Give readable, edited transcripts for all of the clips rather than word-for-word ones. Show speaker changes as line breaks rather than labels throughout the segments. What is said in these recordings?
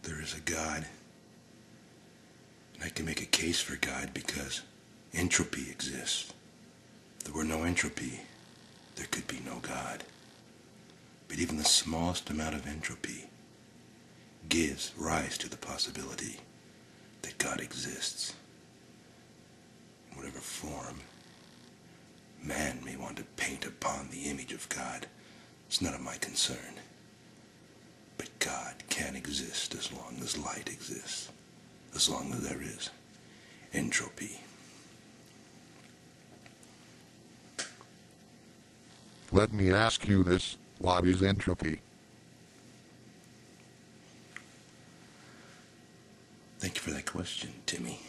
there is a God. And I can make a case for God because entropy exists. If there were no entropy, there could be no God. But even the smallest amount of entropy gives rise to the possibility that God exists. In whatever form man may want to paint upon the image of God, it's none of my concern. But God can exist as long as light exists, as long as there is entropy.
Let me ask you this, what is entropy?
Thank you for that question, Timmy.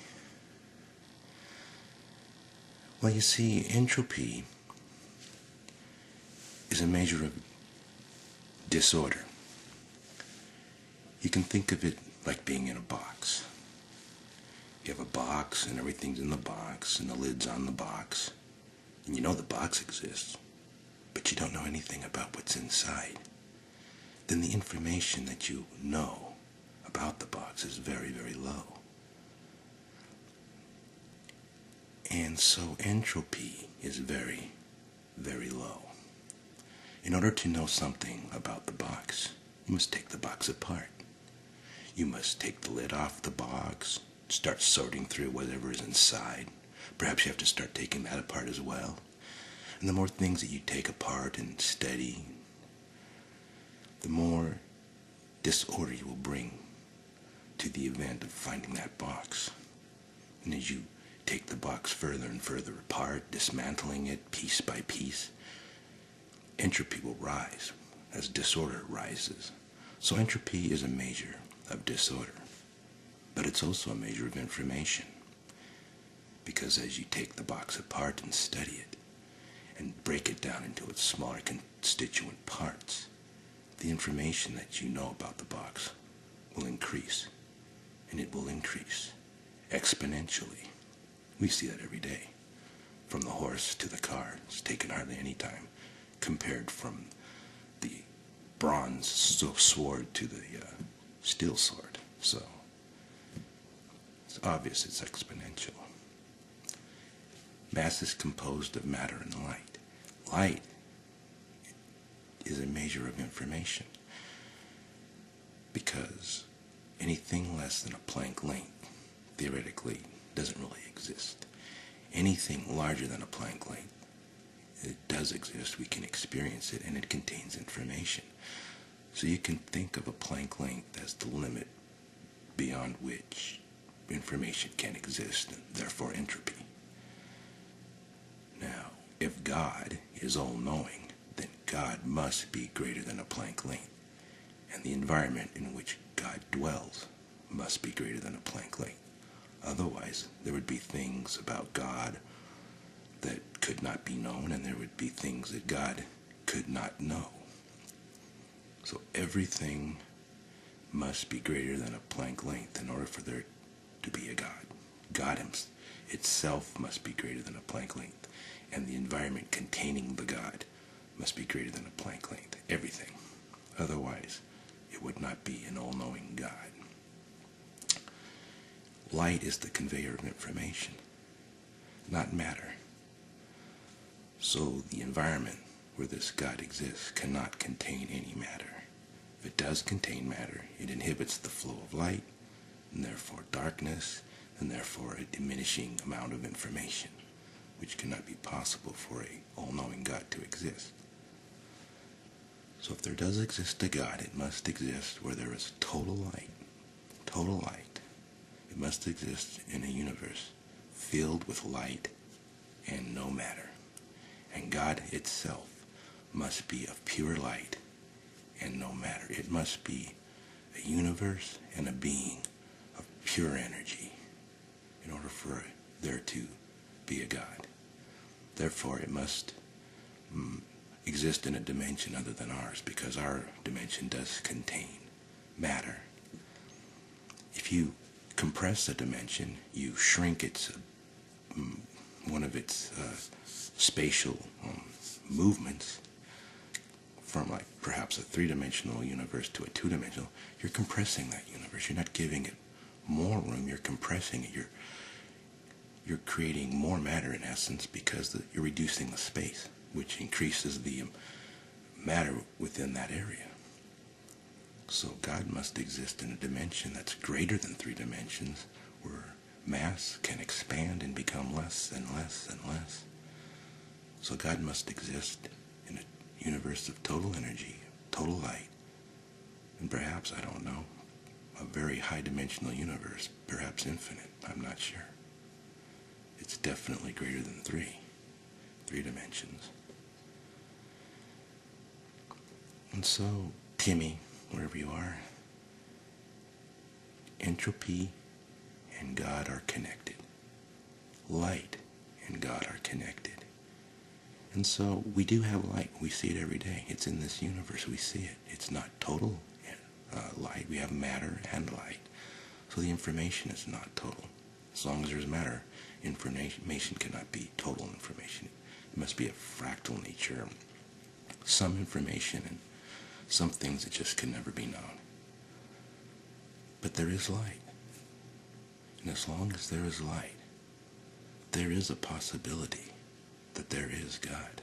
Well, you see, entropy is a measure of disorder. You can think of it like being in a box. You have a box and everything's in the box and the lid's on the box. And you know the box exists, but you don't know anything about what's inside. Then the information that you know about the box is very, very low. And so entropy is very, very low. In order to know something about the box, you must take the box apart. You must take the lid off the box, start sorting through whatever is inside. Perhaps you have to start taking that apart as well. And the more things that you take apart and study, the more disorder you will bring to the event of finding that box. And as you take the box further and further apart, dismantling it piece by piece, entropy will rise as disorder rises. So entropy is a measure of disorder, but it's also a measure of information, because as you take the box apart and study it and break it down into its smaller constituent parts, the information that you know about the box will increase, and it will increase exponentially. We see that every day. From the horse to the car, it's taken hardly any time, compared from the bronze sword to the steel sword. So it's obvious it's exponential. Mass is composed of matter and light. Light is a measure of information, because anything less than a Planck length, theoretically, doesn't really exist. Anything larger than a Planck length, it does exist, we can experience it, and it contains information. So you can think of a Planck length as the limit beyond which information can exist, and therefore entropy. Now, if God is all-knowing, then God must be greater than a Planck length, and the environment in which God dwells must be greater than a Planck length. Otherwise, there would be things about God that could not be known, and there would be things that God could not know. So everything must be greater than a Planck length in order for there to be a God. God itself must be greater than a Planck length, and the environment containing the God must be greater than a Planck length. Everything. Otherwise, it would not be an all-knowing God. Light is the conveyor of information, not matter. So the environment where this God exists cannot contain any matter. If it does contain matter, it inhibits the flow of light, and therefore darkness, and therefore a diminishing amount of information, which cannot be possible for a all-knowing God to exist. So if there does exist a God, it must exist where there is total light. Total light. It must exist in a universe filled with light and no matter. And God itself must be of pure light and no matter. It must be a universe and a being of pure energy in order for there to be a God. Therefore, it must exist in a dimension other than ours, because our dimension does contain matter. If you compress a dimension, you shrink its one of its spatial movements from like perhaps a three-dimensional universe to a two-dimensional, you're compressing that universe. You're not giving it more room, you're compressing it. You're creating more matter in essence because you're reducing the space, which increases the matter within that area. So God must exist in a dimension that's greater than three dimensions, where mass can expand and become less and less and less. So God must exist in a universe of total energy, total light, and perhaps, I don't know, a very high-dimensional universe, perhaps infinite, I'm not sure. It's definitely greater than three dimensions. And so, Timmy, wherever you are, entropy and God are connected. Light and God are connected. And so we do have light. We see it every day. It's in this universe. We see it. It's not total light. We have matter and light. So the information is not total. As long as there's matter, information cannot be total information. It must be a fractal nature. Some information and some things that just can never be known. But there is light. And as long as there is light, there is a possibility that there is God.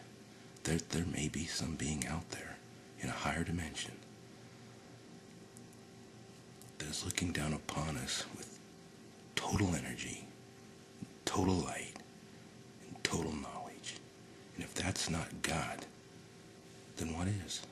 There may be some being out there in a higher dimension that is looking down upon us with total energy, total light, and total knowledge. And if that's not God, then what is?